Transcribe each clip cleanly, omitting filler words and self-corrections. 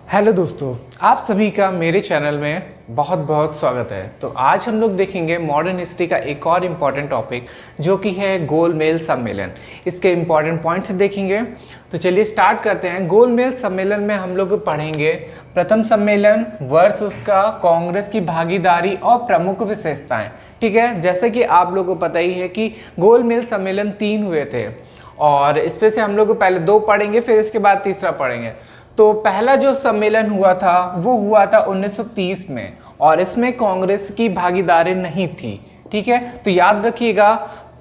Hello दोस्तों, आप सभी का मेरे चैनल में बहुत बहुत स्वागत है। तो आज हम लोग देखेंगे मॉडर्न हिस्ट्री का एक और इम्पॉर्टेंट टॉपिक जो कि है गोलमेज सम्मेलन। इसके इम्पॉर्टेंट पॉइंट्स देखेंगे। तो चलिए स्टार्ट करते हैं। गोलमेज सम्मेलन में हम लोग पढ़ेंगे प्रथम सम्मेलन, वर्ष उसका, कांग्रेस की भागीदारी और प्रमुख विशेषताएं। ठीक है, जैसे कि आप लोगों को पता ही है कि गोलमेज सम्मेलन 3 हुए थे और इसमें से हम लोग पहले 2 पढ़ेंगे, फिर इसके बाद तीसरा पढ़ेंगे। तो पहला जो सम्मेलन हुआ था वो हुआ था 1930 में और इसमें कांग्रेस की भागीदारी नहीं थी। ठीक है, तो याद रखिएगा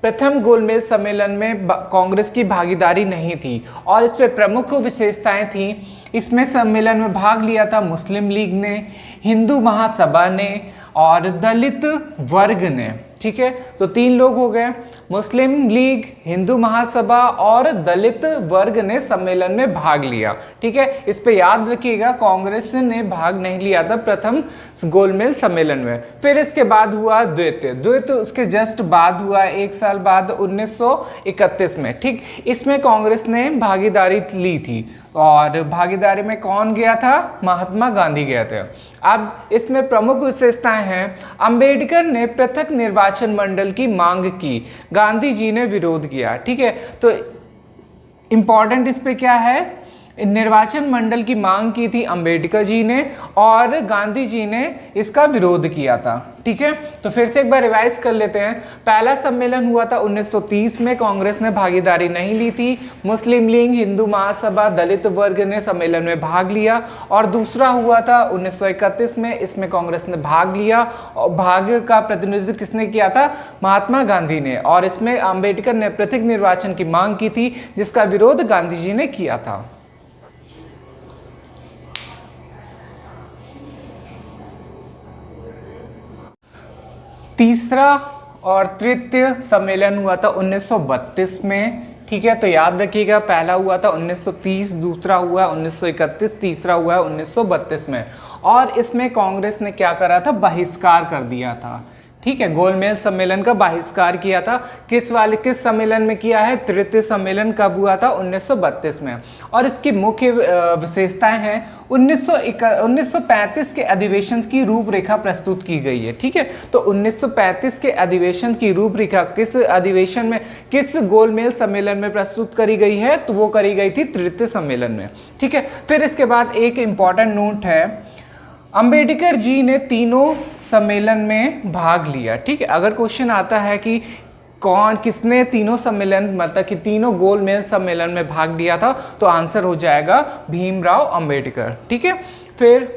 प्रथम गोलमेज सम्मेलन में कांग्रेस की भागीदारी नहीं थी और इसमें प्रमुख विशेषताएं थी। इसमें सम्मेलन में भाग लिया था मुस्लिम लीग ने, हिंदू महासभा ने और दलित वर्ग ने। ठीक है, तो 3 लोग हो गए, मुस्लिम लीग, हिंदू महासभा और दलित वर्ग ने सम्मेलन में भाग लिया। ठीक है, इस पे याद रखिएगा कांग्रेस ने भाग नहीं लिया था प्रथम गोलमेज सम्मेलन में। फिर इसके बाद हुआ द्वितीय उसके जस्ट बाद हुआ, 1 साल बाद 1931 में। ठीक, इसमें कांग्रेस ने भागीदारी ली थी और भागीदारी में कौन गया था? महात्मा गांधी गए थे। अब इसमें प्रमुख विशेषताएं हैं, अंबेडकर ने पृथक निर्वाचन मंडल की मांग की, गांधी जी ने विरोध किया। ठीक है, तो इंपॉर्टेंट इस पे क्या है? निर्वाचन मंडल की मांग की थी अंबेडकर जी ने और गांधी जी ने इसका विरोध किया था। ठीक है, तो फिर से एक बार रिवाइज कर लेते हैं। पहला सम्मेलन हुआ था 1930 में, कांग्रेस ने भागीदारी नहीं ली थी। मुस्लिम लीग, हिंदू महासभा, दलित वर्ग ने सम्मेलन में भाग लिया। और दूसरा हुआ था 1931 में, इसमें कांग्रेस ने भाग लिया और भाग का प्रतिनिधित्व किसने किया था? महात्मा गांधी ने। और इसमें अंबेडकर ने पृथक निर्वाचन की मांग की थी जिसका विरोध गांधी जी ने किया था। तीसरा और तृतीय सम्मेलन हुआ था 1932 में। ठीक है, तो याद रखिएगा पहला हुआ था 1930, दूसरा हुआ 1931, तीसरा हुआ 1932 में। और इसमें कांग्रेस ने क्या करा था? बहिष्कार कर दिया था। ठीक है, गोलमेज सम्मेलन का बहिष्कार किया था। किस सम्मेलन में किया है? तृतीय सम्मेलन कब हुआ था? 1932 में। और इसकी मुख्य विशेषताएं हैं, 1935 के अधिवेशन की रूपरेखा प्रस्तुत की गई है। ठीक है, तो 1935 के अधिवेशन की रूपरेखा किस अधिवेशन में, किस गोलमेज सम्मेलन में प्रस्तुत करी गई है? तो वो करी गई थी तृतीय सम्मेलन में। ठीक है, फिर इसके बाद एक इंपॉर्टेंट नोट है, अंबेडकर जी ने तीनों सम्मेलन में भाग लिया। ठीक है, अगर क्वेश्चन आता है कि किसने तीनों सम्मेलन, मतलब कि तीनों गोलमेज सम्मेलन में भाग लिया था, तो आंसर हो जाएगा भीमराव अंबेडकर। ठीक है, फिर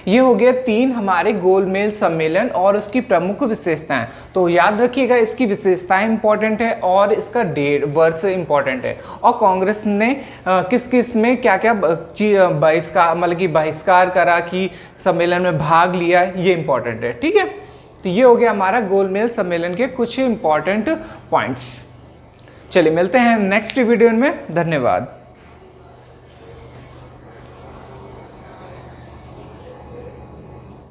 ये हो गया 3 हमारे गोलमेज सम्मेलन और उसकी प्रमुख विशेषताएं। तो याद रखिएगा इसकी विशेषताएं इंपॉर्टेंट है और इसका डेट वर्ष इंपॉर्टेंट है। और कांग्रेस ने किस किस में क्या क्या बहिष्कार, मतलब कि बहिष्कार करा कि सम्मेलन में भाग लिया, ये इंपॉर्टेंट है। ठीक है, तो ये हो गया हमारा गोलमेज सम्मेलन के कुछ इंपॉर्टेंट पॉइंट्स। चलिए मिलते हैं नेक्स्ट वीडियो में। धन्यवाद।